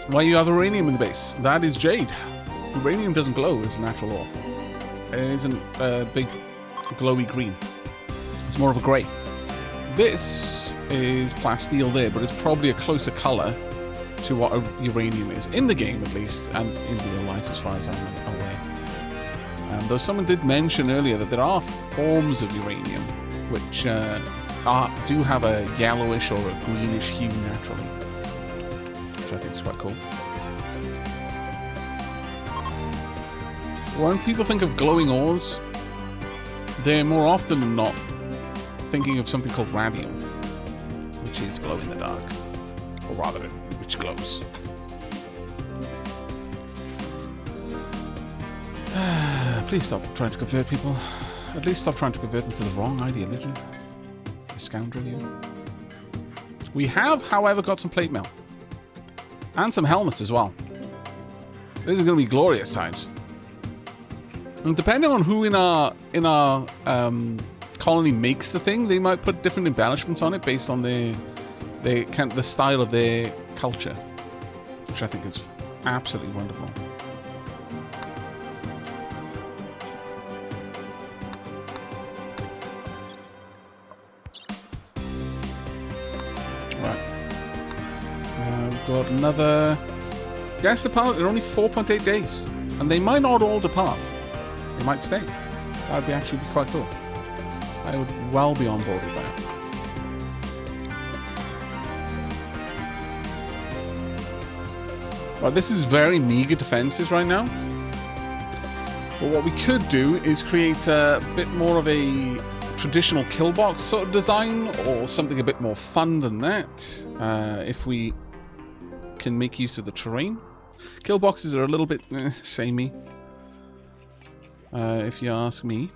Why you have uranium in the base? That is jade. Uranium doesn't glow as a natural ore. It isn't a big glowy green. It's more of a grey. This is plasteel there, but it's probably a closer colour to what uranium is. In the game, at least, and in real life, as far as I'm aware. Though someone did mention earlier that there are forms of uranium which do have a yellowish or a greenish hue naturally. Which I think is quite cool. When people think of glowing ores, they're more often than not thinking of something called radium, which is glow in the dark, or rather, which glows. Please stop trying to convert people. At least stop trying to convert them to the wrong ideology. You scoundrel, you. We have, however, got some plate mail. And some helmets as well. This is going to be glorious times. And depending on who in our colony makes the thing, they might put different embellishments on it based on the style of their culture, which I think is absolutely wonderful. Right, we've got another guest depart. They're only 4.8 days, and they might not all depart. They might stay. That would actually be quite cool. I would well be on board with that. Right, this is very meager defenses right now. But what we could do is create a bit more of a traditional kill box sort of design, or something a bit more fun than that, if we can make use of the terrain. Kill boxes are a little bit samey, if you ask me.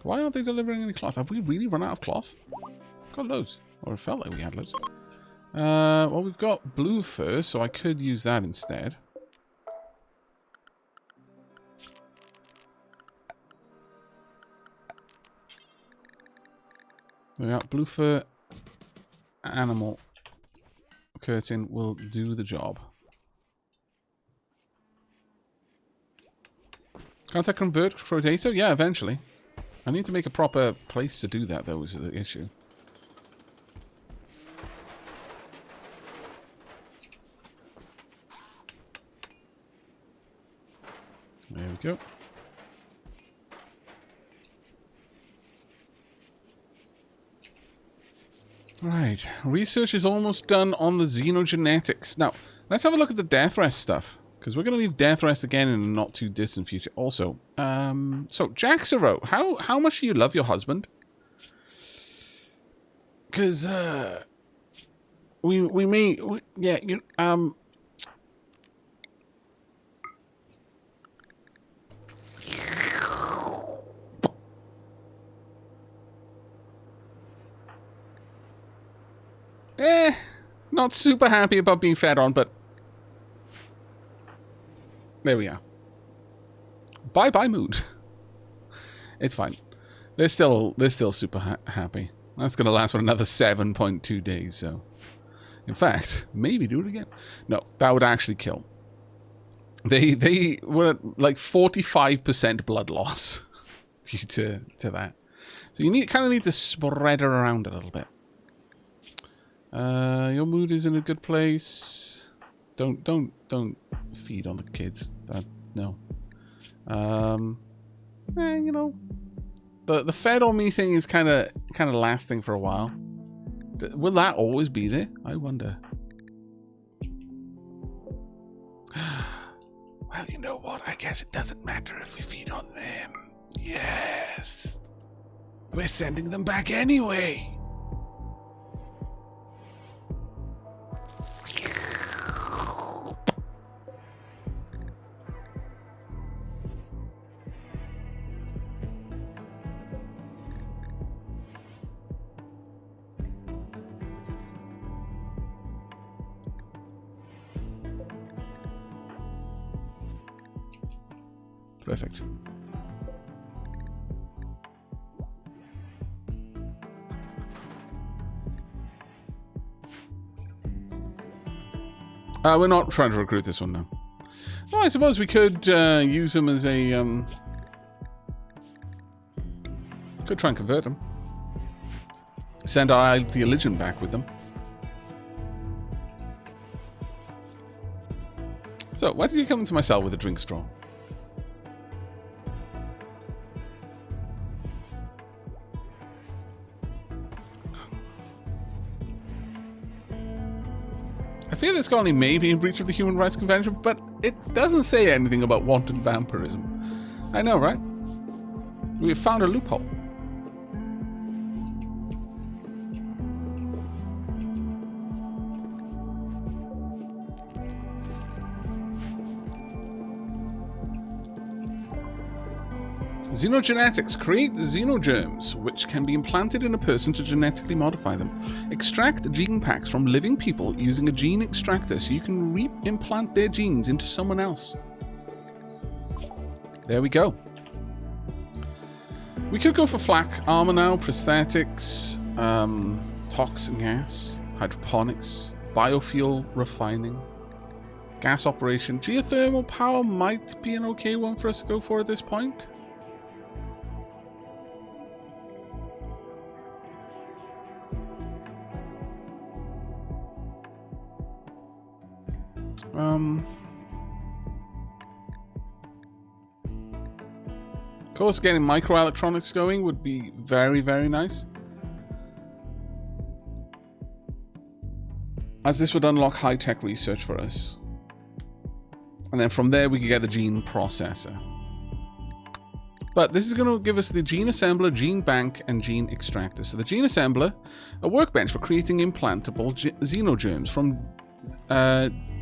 Why aren't they delivering any cloth? Have we really run out of cloth? Got loads. Or it felt like we had loads. Well, we've got blue fur, so I could use that instead. There we are. Blue fur animal curtain will do the job. Can't I convert potato? Yeah, eventually. I need to make a proper place to do that, though, is the issue. There we go. Right, research is almost done on the xenogenetics. Now, let's have a look at the death rest stuff, because we're going to need death rest again in a not too distant future. Also, so Jaxero, how much do you love your husband? Because yeah, you not super happy about being fed on, but there we are. Bye mood. It's fine. They're still super happy. That's gonna last for another 7.2 days. So, in fact, maybe do it again. No, that would actually kill. They were like 45% blood loss due to that. So you kind of need to spread it around a little bit. Your mood is in a good place. Don't feed on the kids. No. You know, the fed on me thing is kind of lasting for a while. Will that always be there? I wonder. Well, you know what? I guess it doesn't matter if we feed on them. Yes. We're sending them back anyway. Perfect. We're not trying to recruit this one now. Well, I suppose we could use him as a... Could try and convert him. Send our ideologian back with them. So, why did you come into my cell with a drink straw? I fear this colony may be in breach of the Human Rights Convention, but it doesn't say anything about wanton vampirism. I know, right? We have found a loophole. Xenogenetics. Create xenogerms, which can be implanted in a person to genetically modify them. Extract gene packs from living people using a gene extractor so you can re-implant their genes into someone else. There we go. We could go for flak armor now, prosthetics, toxin gas, hydroponics, biofuel refining, gas operation. Geothermal power might be an okay one for us to go for at this point. Of course, getting microelectronics going would be very, very nice, as this would unlock high-tech research for us. And then from there we could get the gene processor. But this is going to give us the gene assembler, gene bank, and gene extractor. So the gene assembler, a workbench for creating implantable xenogerms from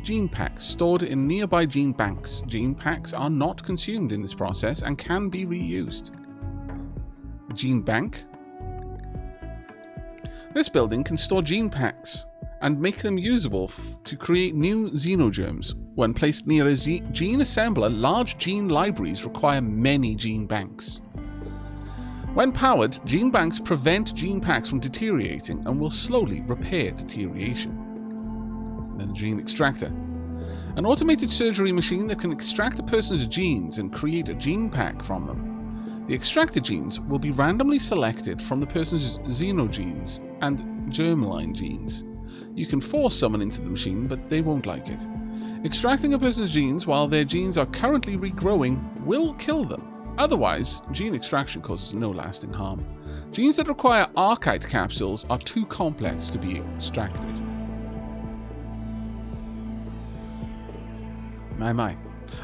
gene packs stored in nearby gene banks. Gene packs are not consumed in this process and can be reused. The gene bank. This building can store gene packs and make them usable to create new xenogerms. When placed near a gene assembler, large gene libraries require many gene banks. When powered, gene banks prevent gene packs from deteriorating and will slowly repair deterioration. Then the gene extractor. An automated surgery machine that can extract a person's genes and create a gene pack from them. The extracted genes will be randomly selected from the person's xenogenes and germline genes. You can force someone into the machine, but they won't like it. Extracting a person's genes while their genes are currently regrowing will kill them. Otherwise, gene extraction causes no lasting harm. Genes that require archite capsules are too complex to be extracted. My.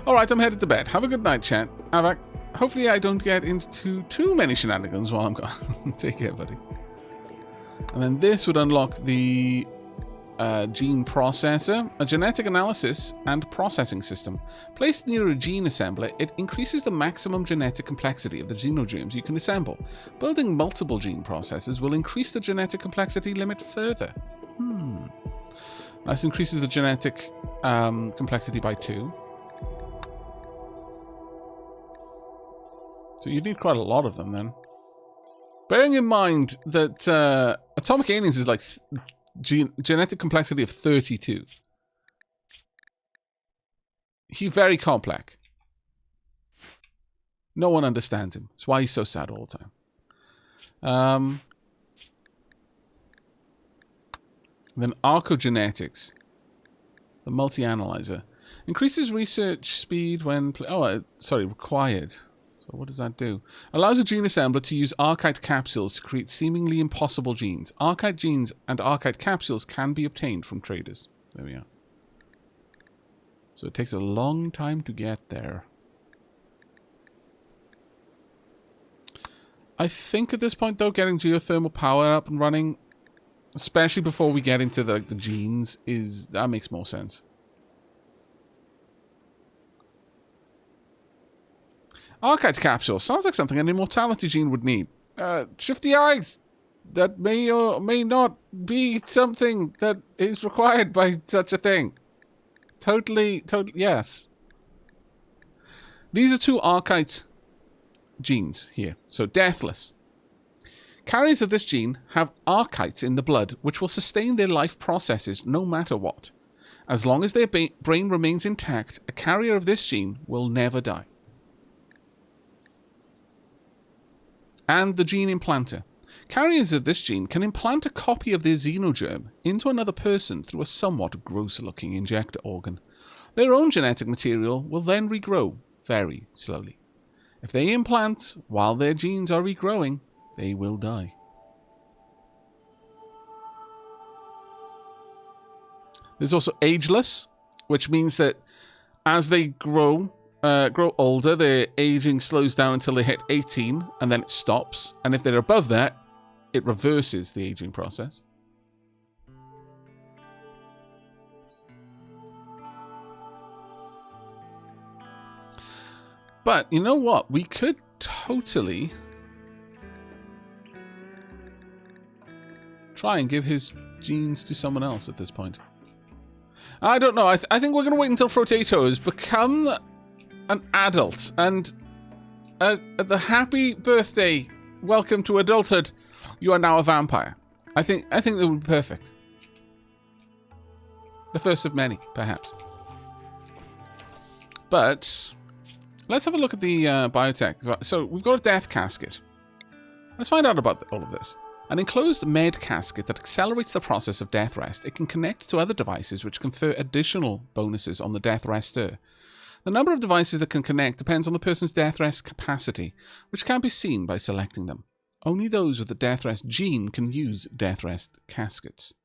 Alright, I'm headed to bed. Have a good night, chat. Aavak, hopefully I don't get into too many shenanigans while I'm gone. Take care, buddy. And then this would unlock the gene processor, a genetic analysis and processing system. Placed near a gene assembler, it increases the maximum genetic complexity of the xenogerms you can assemble. Building multiple gene processors will increase the genetic complexity limit further. This increases the genetic complexity by 2. So you need quite a lot of them then. Bearing in mind that Atomic Aliens is like genetic complexity of 32. He's very complex. No one understands him. That's why he's so sad all the time. Then Archotechnic, the multi-analyzer, increases research speed when required. So what does that do? Allows a gene assembler to use archite capsules to create seemingly impossible genes. Archite genes and archite capsules can be obtained from traders. There we are. So it takes a long time to get there. I think at this point, though, getting geothermal power up and running, especially before we get into the genes, that makes more sense. Archite capsule sounds like something an immortality gene would need. Shifty eyes. That may or may not be something that is required by such a thing. Totally, yes. These are 2 archite genes here. So deathless. Carriers of this gene have archites in the blood, which will sustain their life processes no matter what. As long as their brain remains intact, a carrier of this gene will never die. And the gene implanter. Carriers of this gene can implant a copy of their xenogerm into another person through a somewhat gross-looking injector organ. Their own genetic material will then regrow very slowly. If they implant while their genes are regrowing, they will die. There's also ageless, which means that as they grow older, their aging slows down until they hit 18, and then it stops. And if they're above that, it reverses the aging process. But you know what? We could totally try and give his genes to someone else at this point. I don't know. I think we're going to wait until Frotatoes become an adult. And the happy birthday, welcome to adulthood. You are now a vampire. I think that would be perfect. The first of many, perhaps. But let's have a look at the biotech. So we've got a death casket. Let's find out about all of this. An enclosed med casket that accelerates the process of death rest. It can connect to other devices which confer additional bonuses on the death rester. The number of devices that can connect depends on the person's death rest capacity, which can be seen by selecting them. Only those with the death rest gene can use death rest caskets.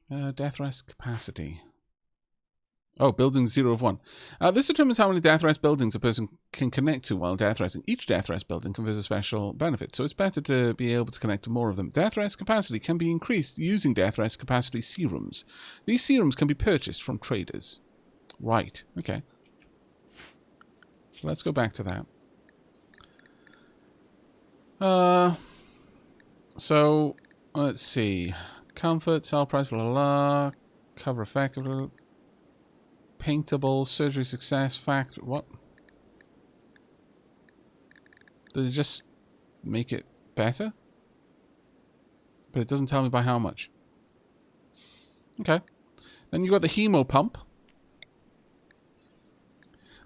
Death rest capacity. Oh, building 0 of 1. This determines how many death rest buildings a person can connect to while death resting. Each death rest building confers a special benefit, so it's better to be able to connect to more of them. Death rest capacity can be increased using death rest capacity serums. These serums can be purchased from traders. Right, okay. Let's go back to that. So, let's see. Comfort, sell price, blah, blah, blah. Cover effective, blah, blah. Paintable, surgery success, fact, what? Does it just make it better? But it doesn't tell me by how much. Okay. Then you got the hemo pump.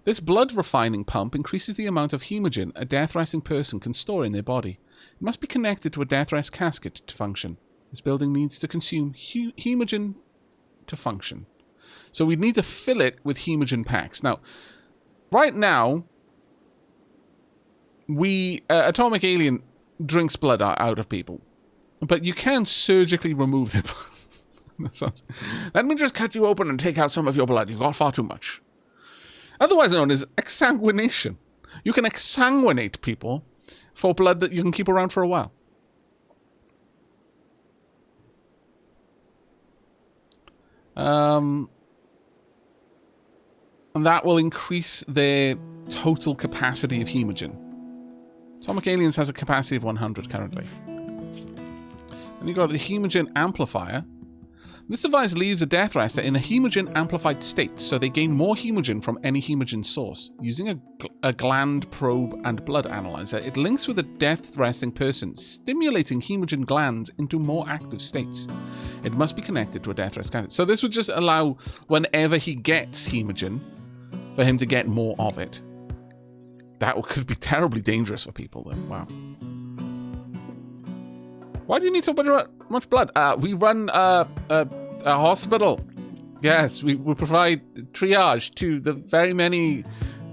This blood refining pump increases the amount of hemogen a death resting person can store in their body. It must be connected to a death rest casket to function. This building needs to consume hemogen to function. So we need to fill it with hemogen packs. Now, right now, Atomic Alien drinks blood out of people. But you can surgically remove their blood. Let me just cut you open and take out some of your blood. You got far too much. Otherwise known as exsanguination. You can exsanguinate people for blood that you can keep around for a while. And that will increase their total capacity of hemogen. Atomic Aliens has a capacity of 100 currently. Then you've got the hemogen amplifier. This device leaves a death rester in a hemogen amplified state, so they gain more hemogen from any hemogen source. Using a gland probe and blood analyzer, it links with a death resting person, stimulating hemogen glands into more active states. It must be connected to a death rest casket. So this would just allow, whenever he gets hemogen, for him to get more of it. That could be terribly dangerous for people, though. Wow. Why do you need so much blood? We run a hospital. Yes, we provide triage to the very many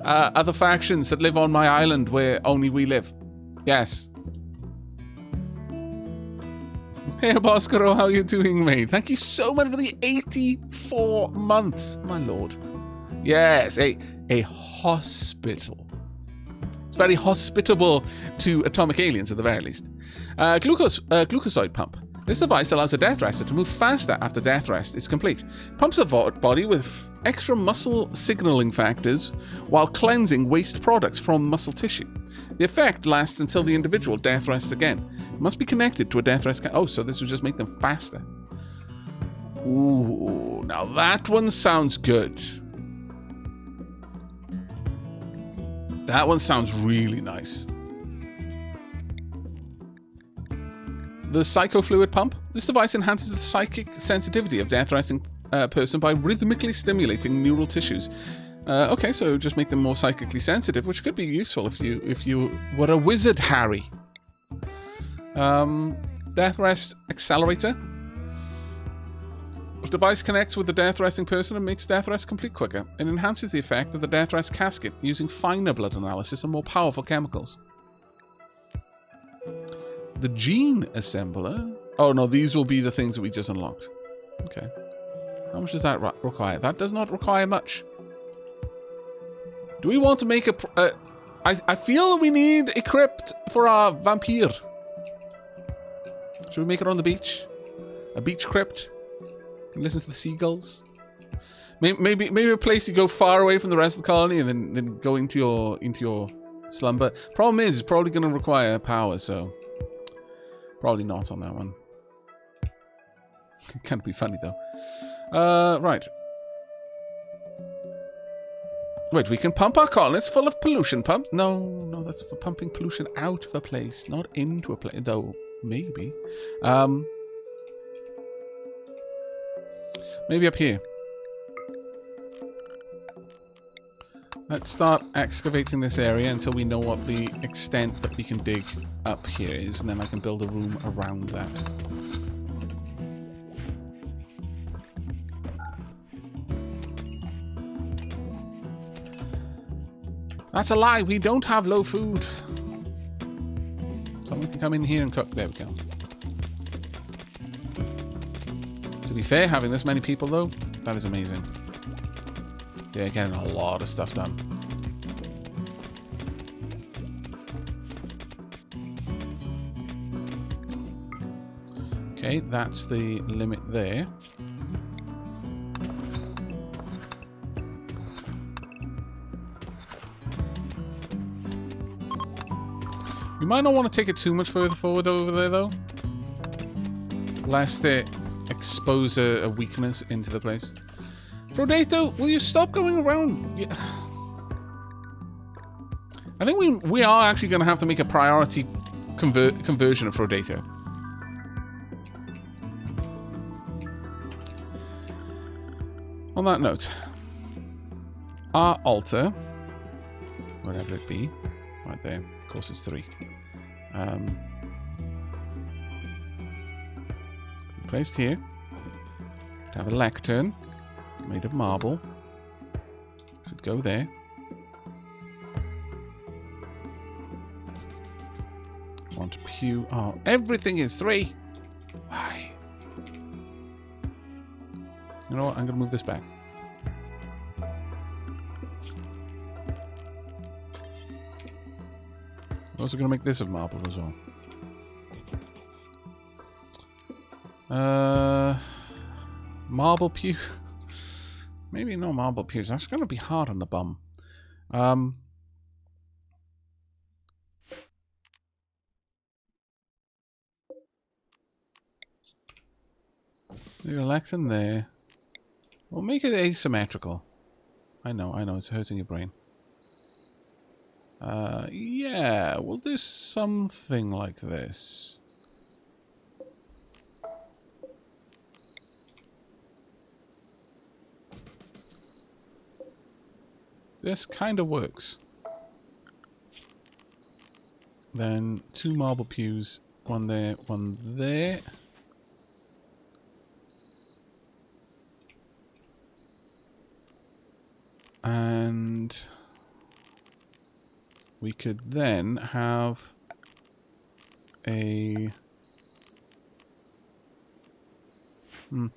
other factions that live on my island where only we live. Yes. Hey, Boscaro, how you doing, mate? Thank you so much for the 84 months, my lord. Yes, a hospital. It's very hospitable to atomic aliens, at the very least. Glucosoid pump. This device allows a death rester to move faster after death rest is complete. Pumps the body with extra muscle signaling factors while cleansing waste products from muscle tissue. The effect lasts until the individual death rests again. It must be connected to a death rest. Oh, so this would just make them faster. Ooh, now that one sounds good. That one sounds really nice. The psychofluid pump. This device enhances the psychic sensitivity of death-resting person by rhythmically stimulating neural tissues. Okay, so just make them more psychically sensitive, which could be useful if you were a wizard, Harry. Death rest accelerator. The device connects with the death resting person and makes death rest complete quicker. It enhances the effect of the death rest casket using finer blood analysis and more powerful chemicals. The gene assembler. Oh no, these will be the things that we just unlocked. Okay. How much does that require? That does not require much. Do we want to make a... I feel we need a crypt for our vampire. Should we make it on the beach? A beach crypt? Listen to the seagulls? Maybe a place you go far away from the rest of the colony and then go into your slumber. Problem is, it's probably going to require power, so... Probably not on that one. It can't be funny, though. Right. Wait, we can pump our colony. It's full of pollution pump. No, that's for pumping pollution out of a place, not into a place. Though, maybe. Maybe up here. Let's start excavating this area until we know what the extent that we can dig up here is, and then I can build a room around that. That's a lie, we don't have low food. Someone can come in here and cook. There we go. To be fair, having this many people though, that is amazing. Yeah, getting a lot of stuff done. Okay, that's the limit there. You might not want to take it too much further forward over there though, lest it expose a weakness into the place. Frodato, will you stop going around? Yeah. I think we are actually going to have to make a priority conversion of Frodato. On that note, our altar, whatever it be, right there, of course it's 3. Placed here. Have a lectern made of marble. Should go there. Want pew. Oh, everything is 3. Why? You know what? I'm going to move this back. I'm also going to make this of marble as well. Marble pew. Maybe no marble pews. That's going to be hard on the bum. Relax in there. We'll make it asymmetrical. I know, it's hurting your brain. Yeah, we'll do something like this. This kind of works. Then 2 marble pews, 1 there, 1 there. And we could then have a... I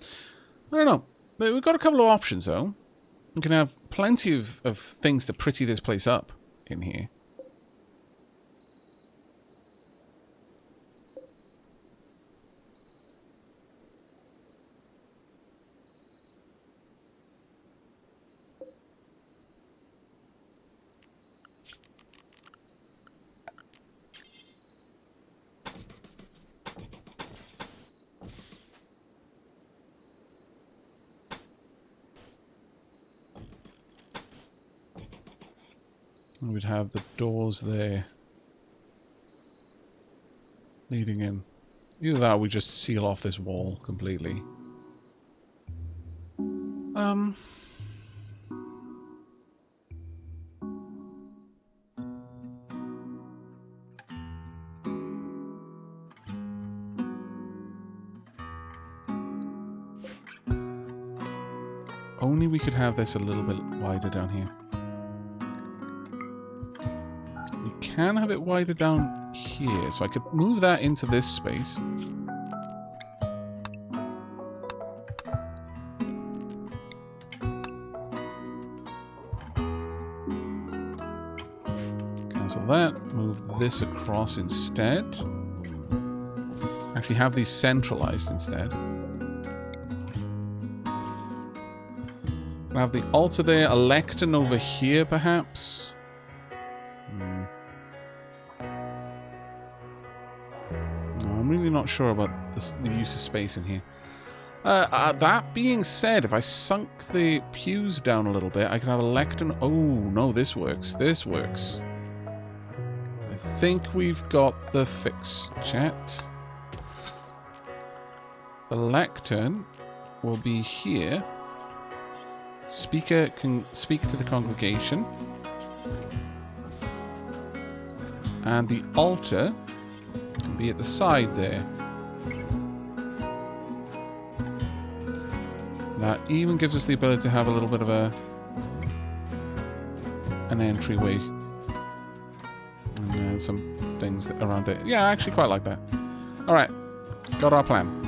don't know. We've got a couple of options though. We can have plenty of things to pretty this place up in here. We'd have the doors there leading in. Either that or we just seal off this wall completely. Only we could have this a little bit wider down here. We can have it wider down here, so I could move that into this space. Cancel that, move this across instead. Actually have these centralized instead. We'll have the altar there, a lectern over here perhaps. No, I'm really not sure about the use of space in here. That being said, if I sunk the pews down a little bit, I could have a lectern. Oh, no, this works. This works. I think we've got the fix, chat. The lectern will be here. Speaker can speak to the congregation. And the altar can be at the side there. That even gives us the ability to have a little bit of an entryway. And some things around there. Yeah, I actually quite like that. Alright, got our plan.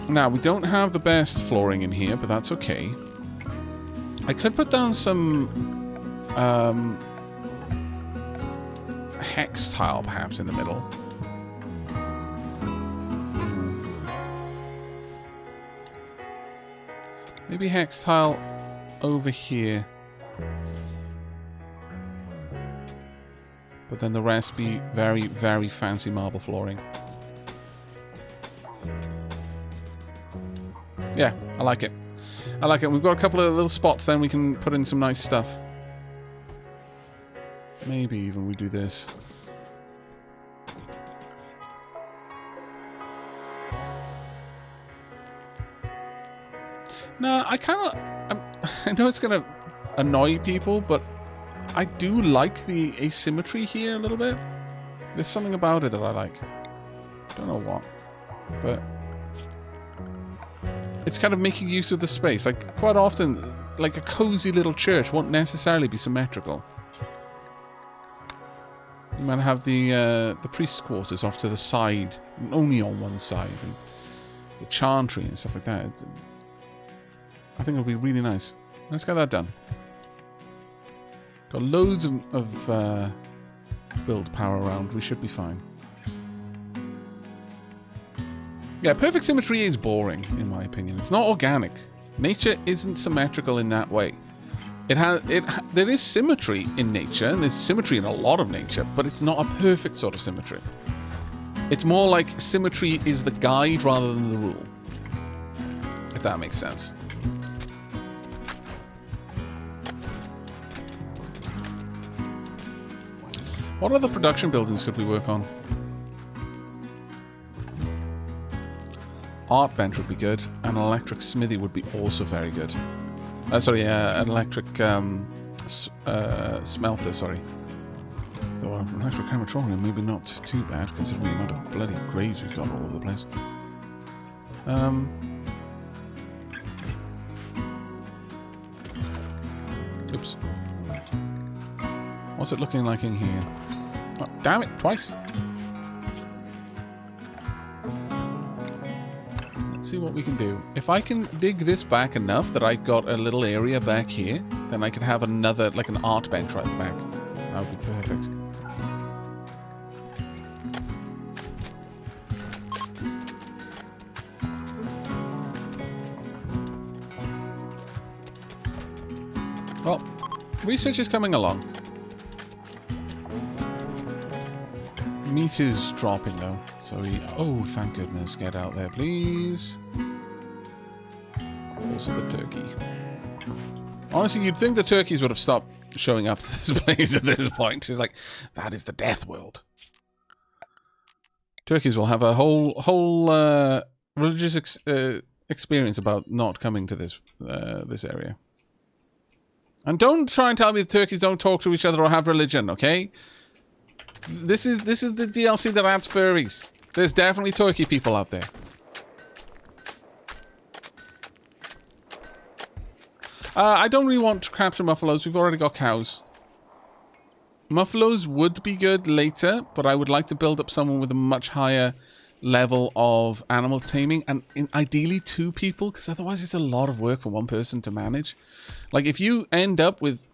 Now, we don't have the best flooring in here, but that's okay. I could put down some hex tile, perhaps, in the middle. Maybe hex tile over here. But then the rest be very, very fancy marble flooring. Yeah, I like it. I like it. We've got a couple of little spots then we can put in some nice stuff. Maybe even we do this. No, I know it's going to annoy people, but I do like the asymmetry here a little bit. There's something about it that I like. Don't know what, but it's kind of making use of the space. Like, quite often, like a cozy little church won't necessarily be symmetrical. You might have the priest's quarters off to the side, only on one side, and the chantry and stuff like that. I think it'll be really nice. Let's get that done. Got loads of build power around. We should be fine. Yeah, perfect symmetry is boring, in my opinion. It's not organic. Nature isn't symmetrical in that way. There is symmetry in nature, and there's symmetry in a lot of nature, but it's not a perfect sort of symmetry. It's more like symmetry is the guide rather than the rule. If that makes sense. What other production buildings could we work on? Art bench would be good, and an electric smithy would be also very good. Sorry, an electric smelter, sorry. Though an electric crematorium, maybe not too bad, considering the amount of bloody graves we've got all over the place. Oops. What's it looking like in here? Oh, damn it, twice. See what we can do. If I can dig this back enough that I've got a little area back here, then I can have another, like an art bench right at the back. That would be perfect. Well, research is coming along. Meat is dropping though, so oh, thank goodness, get out there, please. Also the turkey. Honestly, you'd think the turkeys would have stopped showing up to this place at this point. It's like, that is the death world. Turkeys will have a whole religious experience about not coming to this this area. And don't try and tell me the turkeys don't talk to each other or have religion, okay? This is the DLC that adds furries. There's definitely turkey people out there. I don't really want to capture muffaloes. We've already got cows. Muffaloes would be good later, but I would like to build up someone with a much higher level of animal taming, and ideally 2 people, because otherwise it's a lot of work for one person to manage. Like, if you end up with,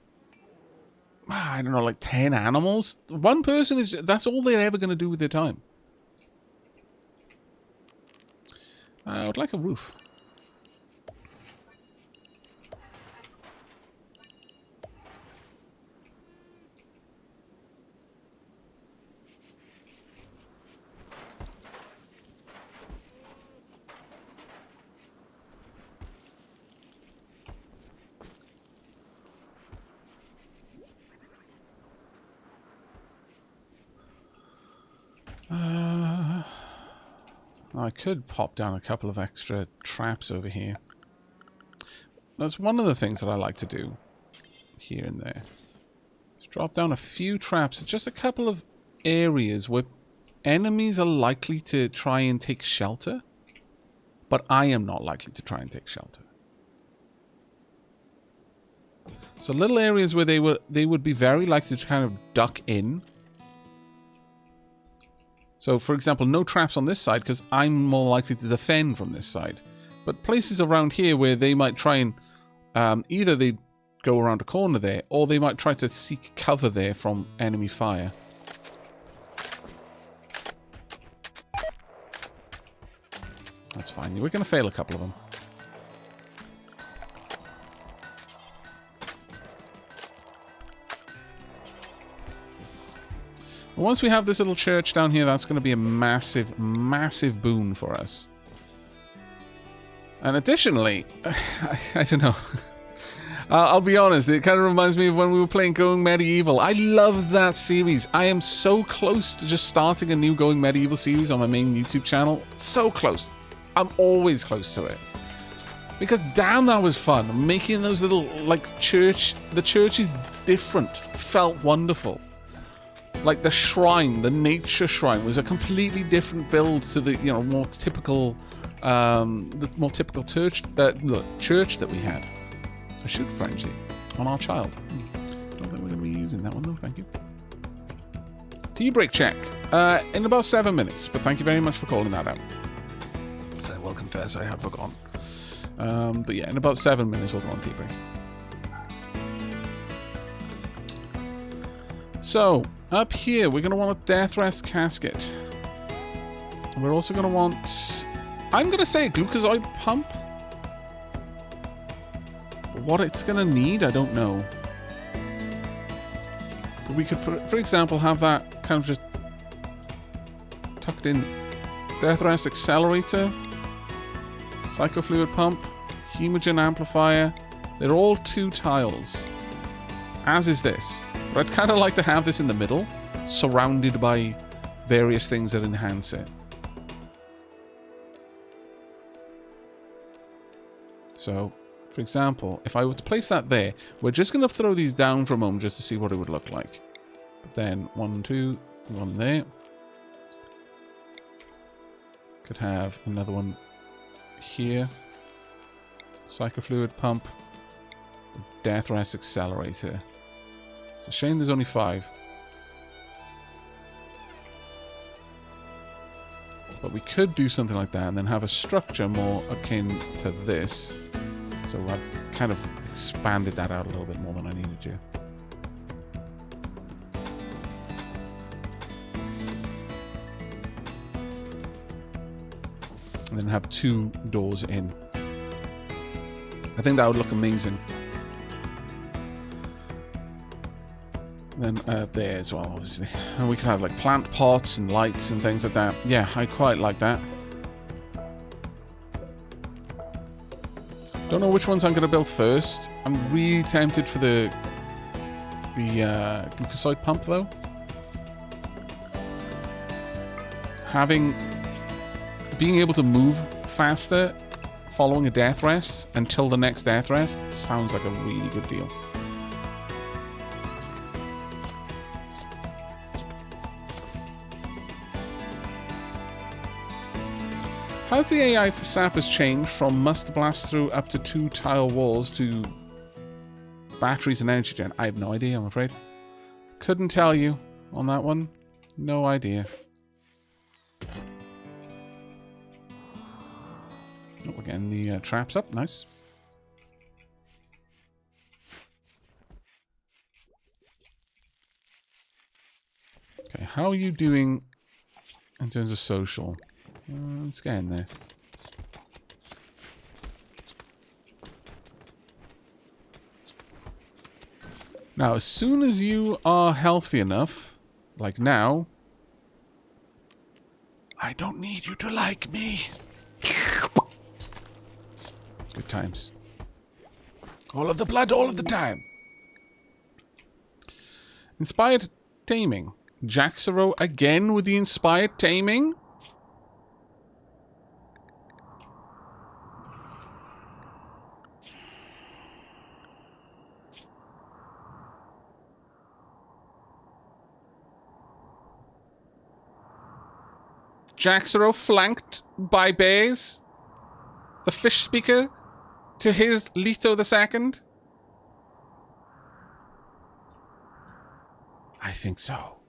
I don't know, like 10 animals, one person that's all they're ever going to do with their time. I would like a roof. I could pop down a couple of extra traps over here. That's one of the things that I like to do here and there. Just drop down a few traps, just a couple of areas where enemies are likely to try and take shelter, but I am not likely to try and take shelter. So little areas where they would be very likely to kind of duck in. So, for example, no traps on this side because I'm more likely to defend from this side. But places around here where they might try and either they go around a corner there, or they might try to seek cover there from enemy fire. That's fine. We're going to fail a couple of them. Once we have this little church down here, that's going to be a massive, massive boon for us. And additionally, I don't know. I'll be honest, it kind of reminds me of when we were playing Going Medieval. I love that series. I am so close to just starting a new Going Medieval series on my main YouTube channel. So close. I'm always close to it. Because damn, that was fun. Making those little, like, church... The church is different. Felt wonderful. Like the shrine, the nature shrine, was a completely different build to the, you know, more typical, church that we had. A shoot frenzy on our child. Don't think we're going to be using that one though. Thank you. Tea break check in about 7 minutes, but thank you very much for calling that out. So I will confess I have forgotten. But yeah, in about 7 minutes we'll go on tea break. So, up here, we're going to want a Death Rest Casket. We're also going to want... I'm going to say a Glucozoid Pump. What it's going to need, I don't know. But we could, for example, have that kind of just tucked in. Death Rest Accelerator. Psychofluid Pump. Hemogen Amplifier. They're all 2 tiles. As is this. But I'd kind of like to have this in the middle, surrounded by various things that enhance it. So, for example, if I were to place that there, we're just going to throw these down for a moment just to see what it would look like. But then 1, 2, 1 there. Could have another one here. Psychofluid Pump. The Death Rest Accelerator. It's a shame there's only 5. But we could do something like that and then have a structure more akin to this. So I've kind of expanded that out a little bit more than I needed to. And then have 2 doors in. I think that would look amazing. Then there as well, obviously. And we could have like plant pots and lights and things like that. Yeah, I quite like that. Don't know which ones I'm going to build first. I'm really tempted for the glucosid pump, though. Being able to move faster following a death rest until the next death rest sounds like a really good deal. Has the AI for sappers changed from must blast through up to 2 tile walls to batteries and energy gen? I have no idea, I'm afraid. Couldn't tell you on that one. No idea. Oh, again, the trap's up. Nice. Okay, how are you doing in terms of social? Let's get in there. Now, as soon as you are healthy enough, like now, I don't need you to like me. Good times. All of the blood, all of the time. Inspired taming. Jaxaro again with the inspired taming. Jaxaro flanked by Baze, the fish speaker, to his Leto II? I think so.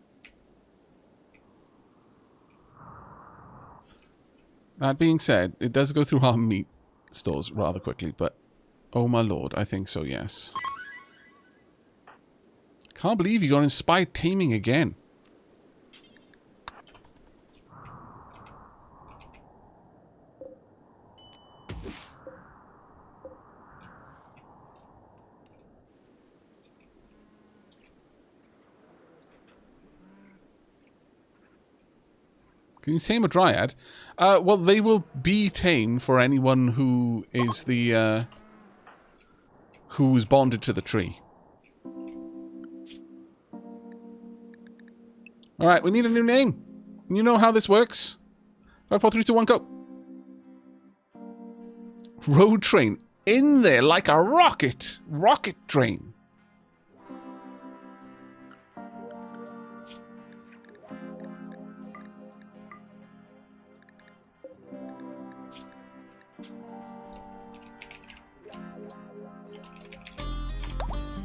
That being said, it does go through our meat stores rather quickly, but oh my lord, I think so, yes. Can't believe you got inspired taming again. Can you tame a dryad? Well, they will be tame for anyone who is the who's bonded to the tree. All right, we need a new name. You know how this works. 5, 4, 3, 2, 1, go. Road train in there like a rocket. Rocket train.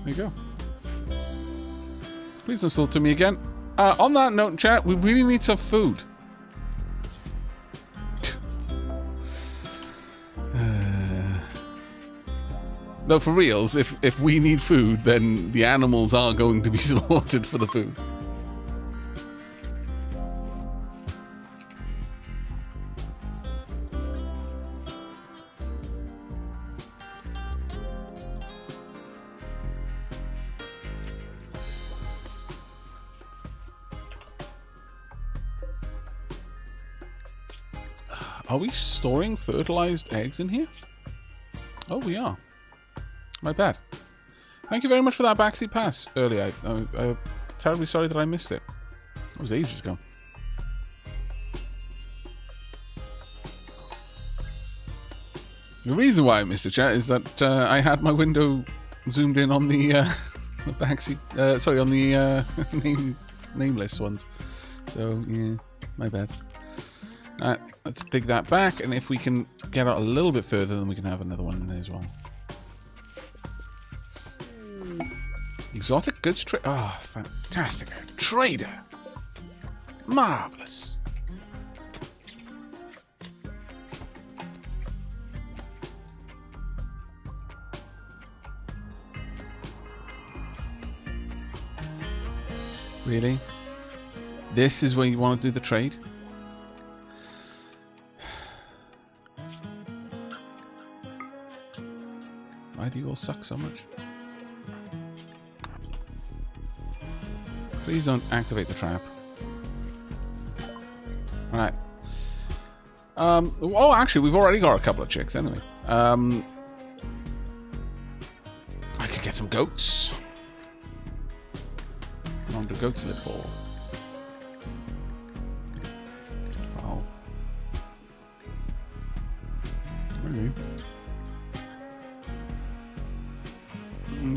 There you go. Please don't steal to me again. On that note, chat, we really need some food. No, for reals, if we need food, then the animals are going to be slaughtered for the food. Are we storing fertilized eggs in here? Oh, we are. My bad. Thank you very much for that backseat pass earlier. I'm terribly sorry that I missed it. It was ages ago. The reason why I missed it, chat, is that I had my window zoomed in on the, the backseat... sorry, on the nameless ones. So, yeah, my bad. Let's dig that back, and if we can get out a little bit further, then we can have another one in there as well. Exotic goods trade. Oh, fantastic. Trader. Marvelous. Really? This is where you want to do the trade? Why do you all suck so much? Please don't activate the trap. Alright. Oh, actually, we've already got a couple of chicks, anyway. get some goats. How long do goats live for? 12. Maybe.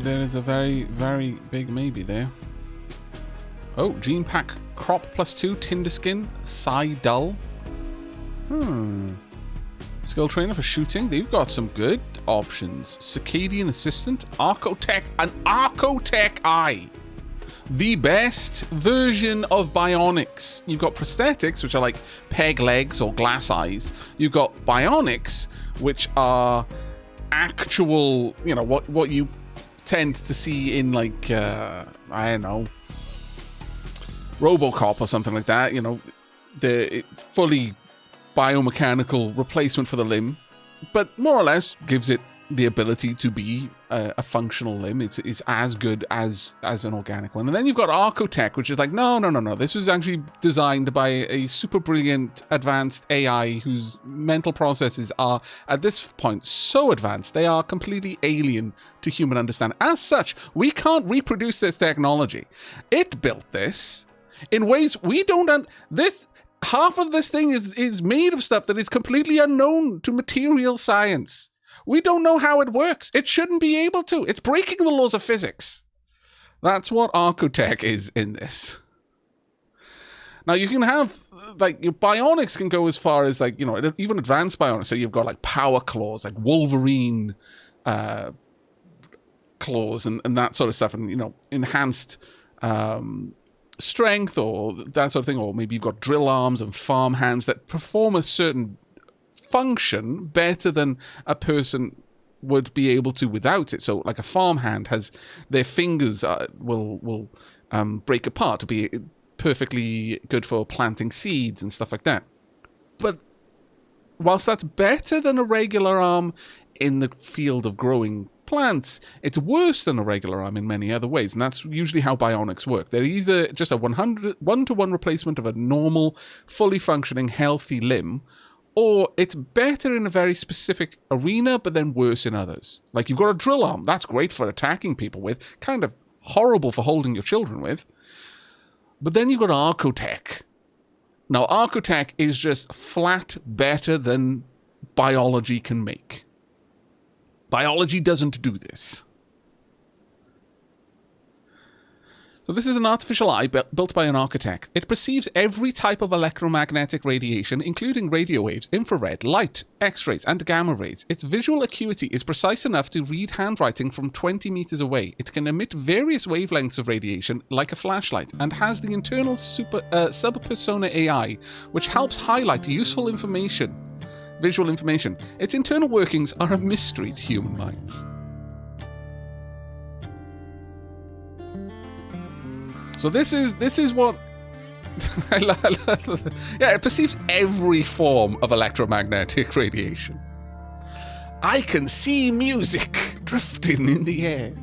There is a very, very big maybe there. Oh, gene pack crop +2, tinder skin, Psy dull. Skill trainer for shooting. They've got some good options. Circadian assistant, Archotech, an Archotech eye. The best version of bionics. You've got prosthetics, which are like peg legs or glass eyes. You've got bionics, which are actual, you know, what you tend to see in like, I don't know, RoboCop or something like that. You know, the fully biomechanical replacement for the limb, but more or less gives it the ability to be a functional limb. It's as good as an organic one. And then you've got Archotech, which is like, no. This was actually designed by a super brilliant advanced AI whose mental processes are, at this point, so advanced, they are completely alien to human understanding. As such, we can't reproduce this technology. It built this in ways we don't... Half of this thing is made of stuff that is completely unknown to material science. We don't know how it works. It shouldn't be able to. It's breaking the laws of physics. That's what Archotech is in this. Now, you can have, like, your bionics can go as far as, like, you know, even advanced bionics. So you've got, like, power claws, like Wolverine claws and that sort of stuff. And, you know, enhanced strength or that sort of thing. Or maybe you've got drill arms and farm hands that perform a certain function better than a person would be able to without it. So like a farmhand has their fingers will break apart to be perfectly good for planting seeds and stuff like that. But whilst that's better than a regular arm in the field of growing plants, it's worse than a regular arm in many other ways, and that's usually how bionics work. They're either just a 1-to-1 replacement of a normal, fully functioning, healthy limb, or it's better in a very specific arena, but then worse in others. Like, you've got a drill arm. That's great for attacking people with. Kind of horrible for holding your children with. But then you've got Archotech. Now, Archotech is just flat better than biology can make. Biology doesn't do this. So this is an artificial eye built by an architect. It perceives every type of electromagnetic radiation, including radio waves, infrared, light, X-rays, and gamma rays. Its visual acuity is precise enough to read handwriting from 20 meters away. It can emit various wavelengths of radiation, like a flashlight, and has the internal sub-persona AI, which helps highlight useful information, visual information. Its internal workings are a mystery to human minds. So this is what yeah, it perceives every form of electromagnetic radiation. I can see music drifting in the air.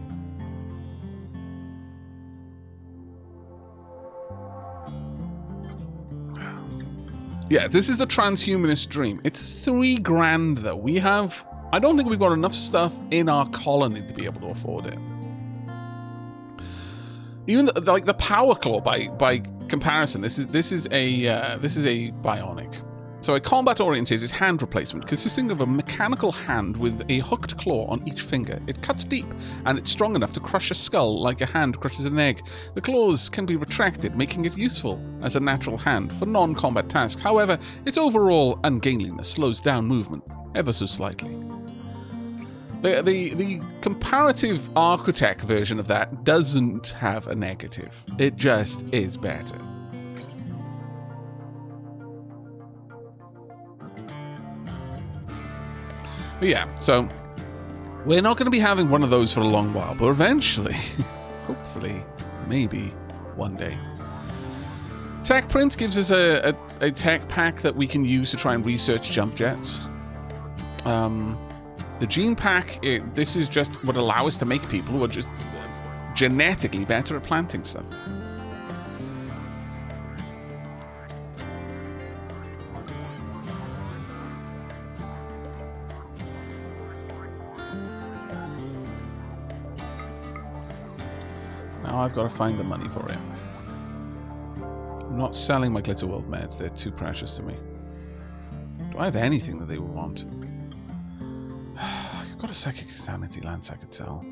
Yeah, this is a transhumanist dream. It's $3,000 though. I don't think we've got enough stuff in our colony to be able to afford it. Even the power claw, by comparison, this is a bionic. So a combat-oriented hand replacement consisting of a mechanical hand with a hooked claw on each finger. It cuts deep, and it's strong enough to crush a skull like a hand crushes an egg. The claws can be retracted, making it useful as a natural hand for non-combat tasks. However, its overall ungainliness slows down movement ever so slightly. The comparative Archotech version of that doesn't have a negative. It just is better. But yeah, so we're not going to be having one of those for a long while, but eventually, hopefully, maybe one day. Tech Print gives us a tech pack that we can use to try and research jump jets. The gene pack, this is just what allow us to make people who are just genetically better at planting stuff. Now I've got to find the money for it. I'm not selling my Glitterworld meds. They're too precious to me. Do I have anything that they would want? I've got a Psychic Sanity Lance I could sell.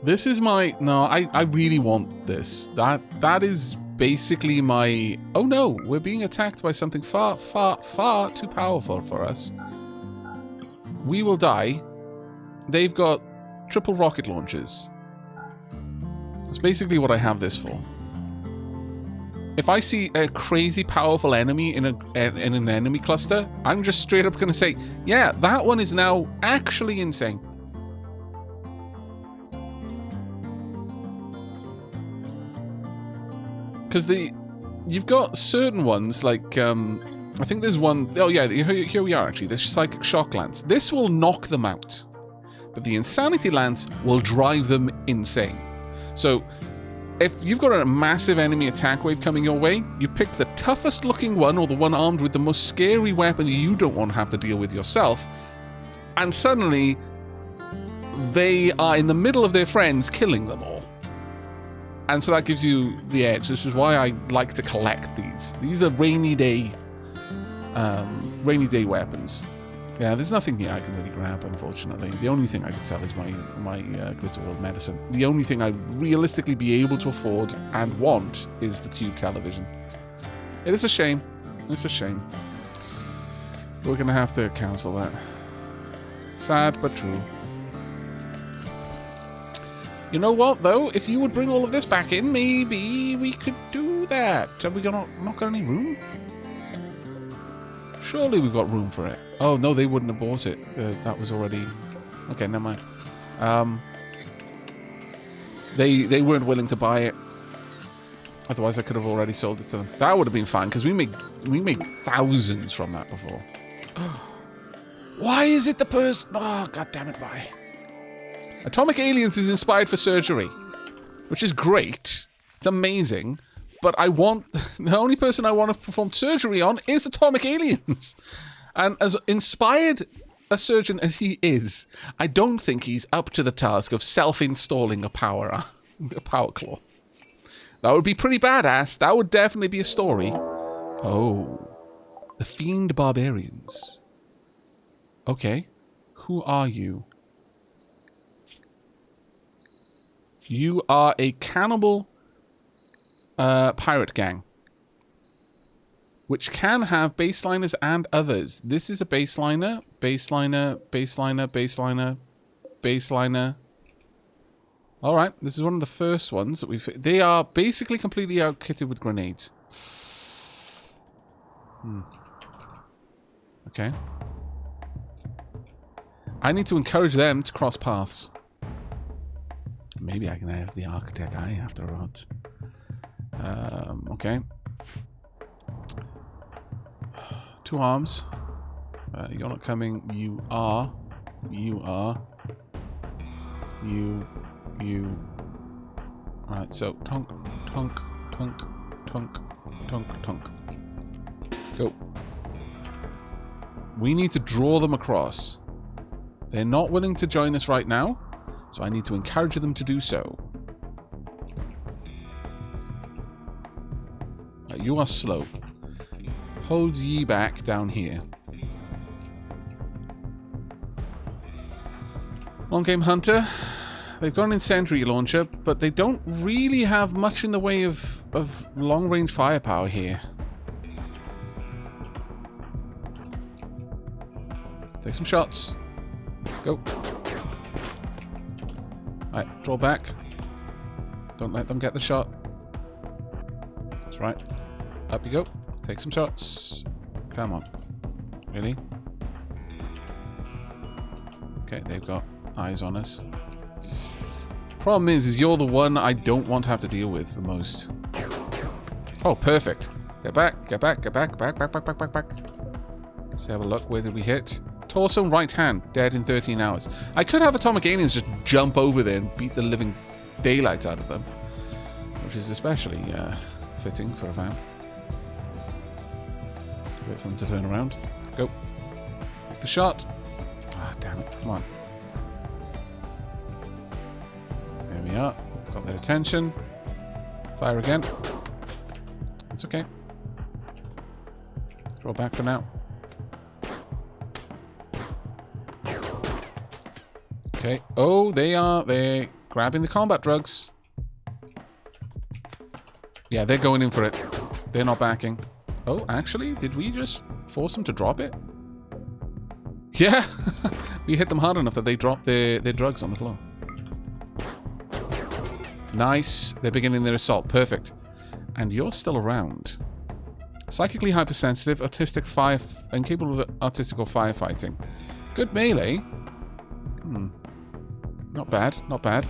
This is my... No, I really want this. That is basically my... Oh no, we're being attacked by something far, far, far too powerful for us. We will die. They've got triple rocket launchers. That's basically what I have this for. If I see a crazy powerful enemy in an enemy cluster, I'm just straight up going to say, yeah, that one is now actually insane. Because you've got certain ones, like, I think there's one... Oh yeah, here we are actually, the Psychic Shock Lance. This will knock them out. But the Insanity Lance will drive them insane. So, if you've got a massive enemy attack wave coming your way, you pick the toughest looking one, or the one armed with the most scary weapon you don't want to have to deal with yourself, and suddenly they are in the middle of their friends killing them all. And so that gives you the edge. This is why I like to collect these. These are rainy day weapons. Yeah, there's nothing here I can really grab, unfortunately. The only thing I can sell is my Glitterworld medicine. The only thing I realistically be able to afford and want is the tube television. It is a shame. It's a shame. We're going to have to cancel that. Sad, but true. You know what, though? If you would bring all of this back in, maybe we could do that. Have we not got any room? Surely we've got room for it. Oh, no, they wouldn't have bought it. That was already... Okay, never mind. They weren't willing to buy it. Otherwise, I could have already sold it to them. That would have been fine, because we made thousands from that before. Why is it the person... Oh, God damn it, why? Atomic Aliens is inspired for surgery, which is great. It's amazing. But I want... The only person I want to perform surgery on is Atomic Aliens. And as inspired a surgeon as he is, I don't think he's up to the task of self-installing a power claw. That would be pretty badass. That would definitely be a story. Oh. The Fiend Barbarians. Okay. Who are you? You are a cannibal pirate gang, which can have baseliners and others. This is a baseliner, baseliner, baseliner, baseliner, baseliner. All right, this is one of the first ones that we've... They are basically completely outkitted with grenades. Okay. I need to encourage them to cross paths. Maybe I can have the Architect eye afterwards. Okay. 2 arms. You're not coming. You are. You are. You. Alright, so tonk, tonk, tonk, tonk, tonk, tonk. Go. We need to draw them across. They're not willing to join us right now, so I need to encourage them to do so. You are slow. Hold ye back down here. Long Game Hunter. They've got an incendiary launcher, but they don't really have much in the way of long-range firepower here. Take some shots. Go. Alright, draw back. Don't let them get the shot. That's right. Up you go. Take some shots. Come on. Really? Okay, they've got eyes on us. Problem is you're the one I don't want to have to deal with the most. Oh, perfect. Get back, get back, get back, back, back, back, back, back, back. Let's have a look. Where did we hit? Torso, right hand, dead in 13 hours. I could have Atomic Aliens just jump over there and beat the living daylights out of them, which is especially fitting for a vamp. Wait for them to turn around. Go. Take the shot. Ah, damn it. Come on. There we are. Got their attention. Fire again. It's okay. Draw back for now. Okay. Oh, they're grabbing the combat drugs. Yeah, they're going in for it. They're not backing. Oh, actually, did we just force them to drop it? Yeah, we hit them hard enough that they dropped their drugs on the floor. Nice. They're beginning their assault. Perfect. And you're still around. Psychically hypersensitive, autistic fire, and capable of artistic or firefighting. Good melee. Not bad. Not bad.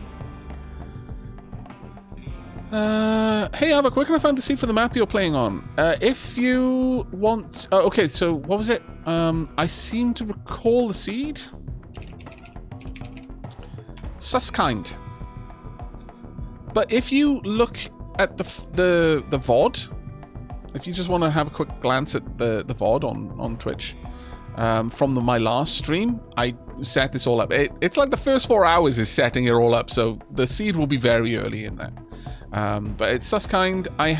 Hey Aavak, where can I find the seed for the map you're playing on? If you want... okay, so what was it? I seem to recall the seed. Suskind. But if you look at the VOD, if you just want to have a quick glance at the VOD on Twitch, from my last stream, I set this all up. It's like the first 4 hours is setting it all up, so the seed will be very early in there. But it's Suskind. I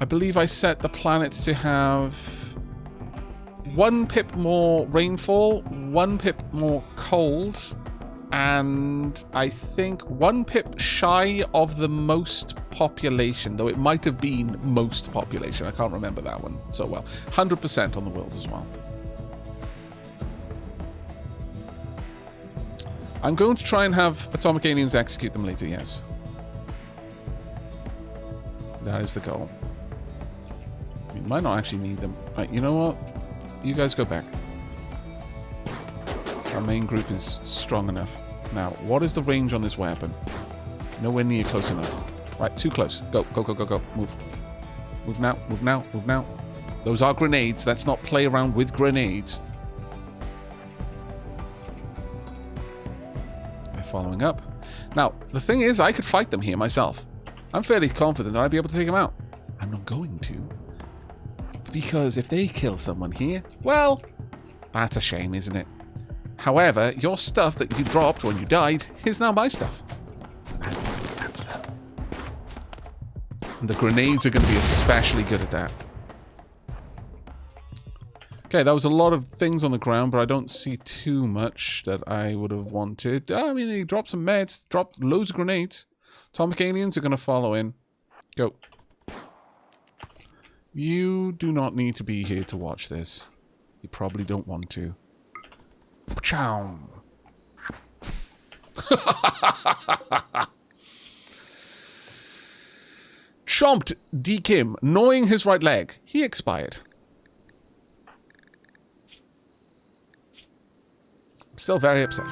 believe I set the planet to have 1 pip more rainfall, 1 pip more cold, and I think 1 pip shy of the most population, though it might have been most population. I can't remember that one so well. 100% on the world as well. I'm going to try and have Atomic Aliens execute them later, yes. That is the goal. We might not actually need them. Right, you know what? You guys go back. Our main group is strong enough. Now, what is the range on this weapon? Nowhere near close enough. Right, too close. Go, go, go, go, go. Move. Move now, move now, move now. Those are grenades. Let's not play around with grenades. They're following up. Now, the thing is, I could fight them here myself. I'm fairly confident that I'd be able to take them out. I'm not going to. Because if they kill someone here, well, that's a shame, isn't it? However, your stuff that you dropped when you died is now my stuff. And that stuff. And the grenades are going to be especially good at that. Okay, that was a lot of things on the ground, but I don't see too much that I would have wanted. I mean, they dropped some meds, dropped loads of grenades. Atomic Aliens are going to follow in. Go. You do not need to be here to watch this. You probably don't want to. Chow. Chomped D. Kim, gnawing his right leg. He expired. Still very upset.